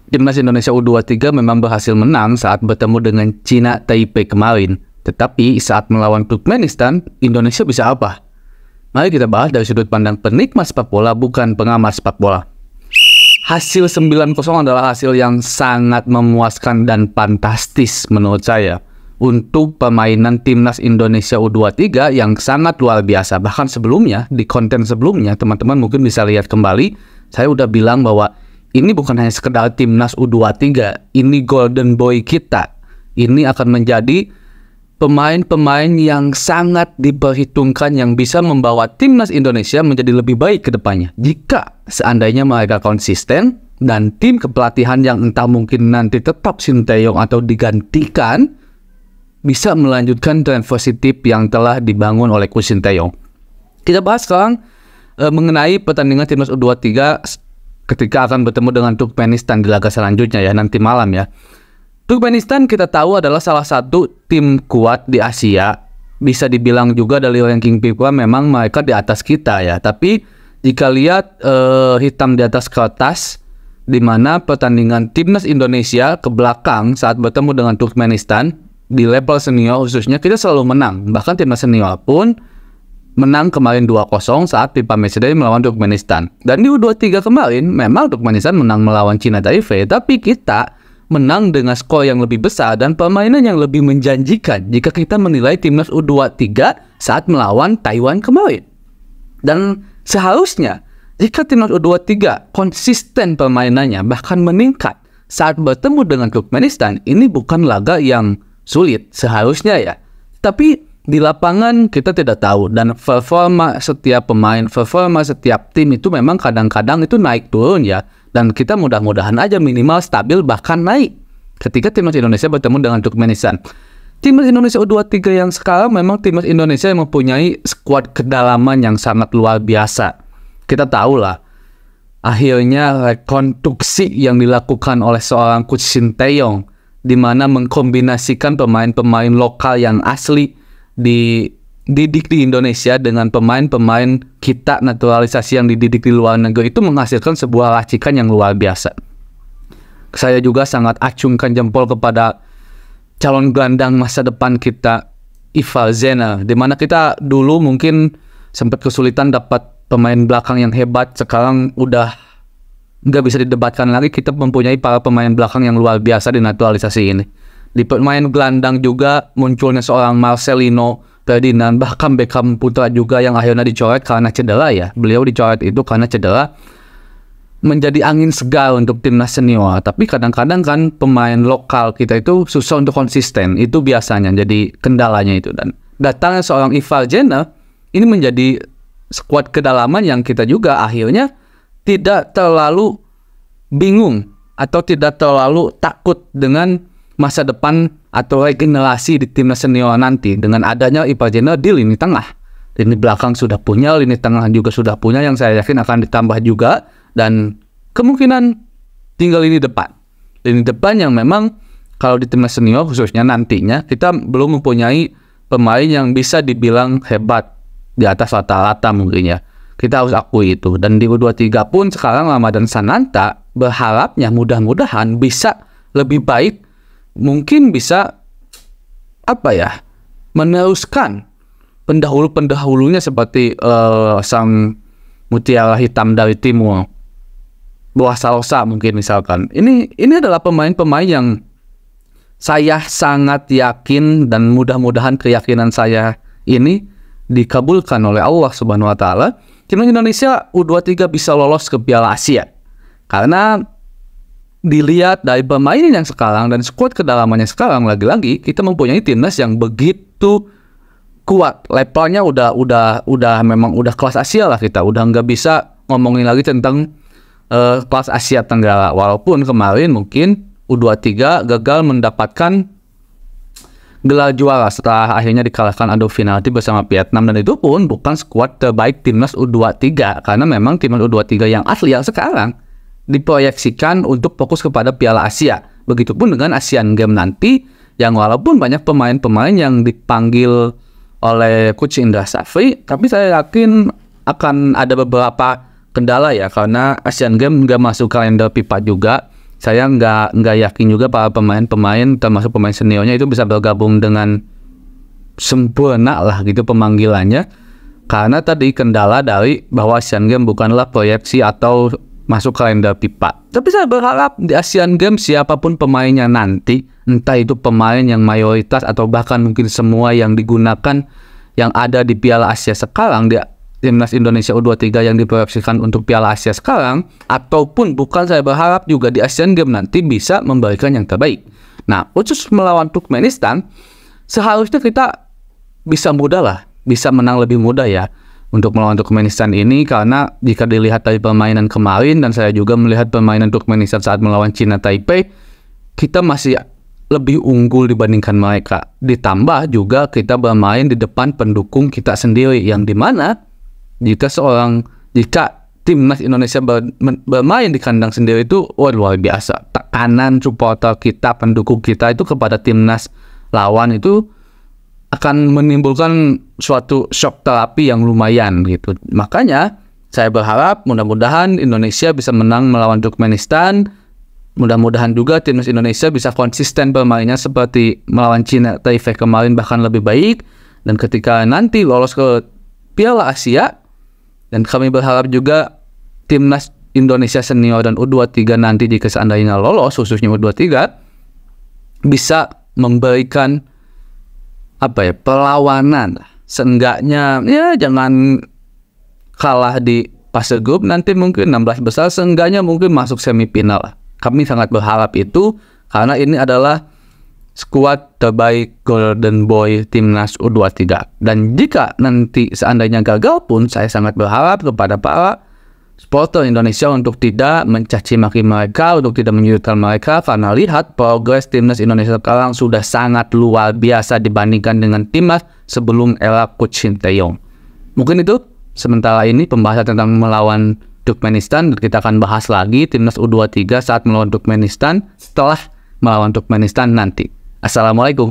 Timnas Indonesia U23 memang berhasil menang saat bertemu dengan Cina Taipei kemarin. Tetapi saat melawan Turkmenistan, Indonesia bisa apa? Mari kita bahas dari sudut pandang penikmat sepak bola, bukan pengamat sepak bola. Hasil 9-0 adalah hasil yang sangat memuaskan dan fantastis menurut saya untuk permainan Timnas Indonesia U23 yang sangat luar biasa. Bahkan sebelumnya, di konten sebelumnya, teman-teman mungkin bisa lihat kembali, saya udah bilang bahwa ini bukan hanya sekedar Timnas U23, ini Golden Boy kita. Ini akan menjadi pemain-pemain yang sangat diperhitungkan yang bisa membawa Timnas Indonesia menjadi lebih baik ke depannya. Jika seandainya mereka konsisten dan tim kepelatihan yang entah mungkin nanti tetap Sinteyong atau digantikan, bisa melanjutkan tren positif yang telah dibangun oleh Coach Sinteyong. Kita bahas sekarang mengenai pertandingan Timnas U23 ketika akan bertemu dengan Turkmenistan di laga selanjutnya ya, nanti malam ya. Turkmenistan kita tahu adalah salah satu tim kuat di Asia. Bisa dibilang juga dari ranking FIFA memang mereka di atas kita ya. Tapi jika lihat hitam di atas kertas, di mana pertandingan Timnas Indonesia ke belakang saat bertemu dengan Turkmenistan di level senior khususnya kita selalu menang. Bahkan Timnas senior pun menang kemarin 2-0 saat FIFA Matchday melawan Turkmenistan. Dan di U23 kemarin memang Turkmenistan menang melawan Cina Taipei, tapi kita menang dengan skor yang lebih besar dan permainan yang lebih menjanjikan jika kita menilai Timnas U23 saat melawan Taiwan kemarin. Dan seharusnya jika Timnas U23 konsisten permainannya bahkan meningkat saat bertemu dengan Turkmenistan, ini bukan laga yang sulit seharusnya ya. Tapi di lapangan kita tidak tahu, dan performa setiap pemain, performa setiap tim itu memang kadang-kadang itu naik turun ya. Dan kita mudah-mudahan aja minimal stabil bahkan naik ketika Timnas Indonesia bertemu dengan Turkmenistan. Timnas Indonesia U23 yang sekarang memang Timnas Indonesia yang mempunyai skuad kedalaman yang sangat luar biasa. Kita tahu lah, akhirnya rekonstruksi yang dilakukan oleh seorang Coach Sinteyong di mana mengkombinasikan pemain-pemain lokal yang asli dididik di Indonesia dengan pemain-pemain kita naturalisasi yang dididik di luar negeri itu menghasilkan sebuah racikan yang luar biasa. Saya juga sangat acungkan jempol kepada calon gelandang masa depan kita, Ivar Zena, di mana kita dulu mungkin sempat kesulitan dapat pemain belakang yang hebat. Sekarang udah nggak bisa didebatkan lagi, kita mempunyai para pemain belakang yang luar biasa di naturalisasi ini. Di pemain gelandang juga munculnya seorang Marcelino, Ferdinand, bahkan Beckham Putra juga yang akhirnya dicoret karena cedera ya. Beliau dicoret itu karena cedera, menjadi angin segar untuk timnas senior. Tapi kadang-kadang kan pemain lokal kita itu susah untuk konsisten. Itu biasanya jadi kendalanya itu. Dan datangnya seorang Ivar Zena ini menjadi skuad kedalaman yang kita juga akhirnya tidak terlalu bingung atau tidak terlalu takut dengan masa depan atau regenerasi di timnas senior nanti dengan adanya Ivar Zena di lini tengah. Lini belakang sudah punya, lini tengah juga sudah punya yang saya yakin akan ditambah juga, dan kemungkinan tinggal lini depan. Lini depan yang memang kalau di timnas senior khususnya nantinya kita belum mempunyai pemain yang bisa dibilang hebat di atas rata-rata mungkin ya. Kita harus akui itu. Dan di U23 pun sekarang Ramadan Sananta berharapnya mudah-mudahan bisa lebih baik, mungkin bisa meneruskan pendahulu-pendahulunya seperti sang mutiara hitam dari timur, Buah Salosa mungkin misalkan. Ini adalah pemain-pemain yang saya sangat yakin dan mudah-mudahan keyakinan saya ini dikabulkan oleh Allah Subhanahu wa taala. Timnas Indonesia U23 bisa lolos ke Piala Asia. Karena dilihat dari pemain yang sekarang dan skuad kedalamannya sekarang, lagi-lagi kita mempunyai timnas yang begitu kuat. Levelnya udah memang kelas Asia lah kita. Udah nggak bisa ngomongin lagi tentang kelas Asia Tenggara. Walaupun kemarin mungkin U23 gagal mendapatkan gelar juara setelah akhirnya dikalahkan adu penalti bersama Vietnam, dan itu pun bukan skuad terbaik timnas U23 karena memang timnas U23 yang asli yang sekarang diproyeksikan untuk fokus kepada Piala Asia. Begitupun dengan Asian Games nanti yang walaupun banyak pemain-pemain yang dipanggil oleh Coach Indra Safri, tapi saya yakin akan ada beberapa kendala ya, karena Asian Games nggak masuk kalender FIFA juga. saya nggak yakin juga para pemain termasuk pemain seniornya itu bisa bergabung dengan sempurna lah gitu pemanggilannya, karena tadi kendala dari bahwa Asian Games bukanlah proyeksi atau masuk kalender FIFA. Tapi saya berharap di Asian Games siapapun pemainnya nanti, entah itu pemain yang mayoritas atau bahkan mungkin semua yang digunakan yang ada di Piala Asia sekarang, di Timnas Indonesia U23 yang diproyeksikan untuk Piala Asia sekarang, ataupun bukan, saya berharap juga di Asian Games nanti bisa memberikan yang terbaik. Nah, khusus melawan Turkmenistan, seharusnya kita bisa mudah lah, bisa menang lebih mudah ya untuk melawan Turkmenistan ini, karena jika dilihat dari permainan kemarin dan saya juga melihat permainan Turkmenistan saat melawan China Taipei, kita masih lebih unggul dibandingkan mereka. Ditambah juga kita bermain di depan pendukung kita sendiri, yang dimana jika timnas Indonesia bermain di kandang sendiri itu luar biasa. Tekanan supporter kita, pendukung kita itu kepada timnas lawan itu akan menimbulkan suatu shock terapi yang lumayan gitu. Makanya saya berharap mudah-mudahan Indonesia bisa menang melawan Turkmenistan. Mudah-mudahan juga timnas Indonesia bisa konsisten bermainnya seperti melawan China Taipei kemarin, bahkan lebih baik. Dan ketika nanti lolos ke Piala Asia, dan kami berharap juga timnas Indonesia senior dan U23 nanti jika seandainya lolos, khususnya U23, bisa memberikan perlawanan. Seenggaknya ya jangan kalah di fase grup, nanti mungkin 16 besar, seenggaknya mungkin masuk semifinal. Kami sangat berharap itu, karena ini adalah skuad terbaik Golden Boy Timnas U23. Dan jika nanti seandainya gagal pun, saya sangat berharap kepada para supporter Indonesia untuk tidak mencaci maki mereka, untuk tidak menyudutkan mereka, karena lihat progres Timnas Indonesia sekarang sudah sangat luar biasa dibandingkan dengan timnas sebelum era Coach Shin Tae-yong. Mungkin itu sementara ini pembahasan tentang melawan Turkmenistan. Kita akan bahas lagi Timnas U23 saat melawan Turkmenistan setelah melawan Turkmenistan nanti. Assalamualaikum.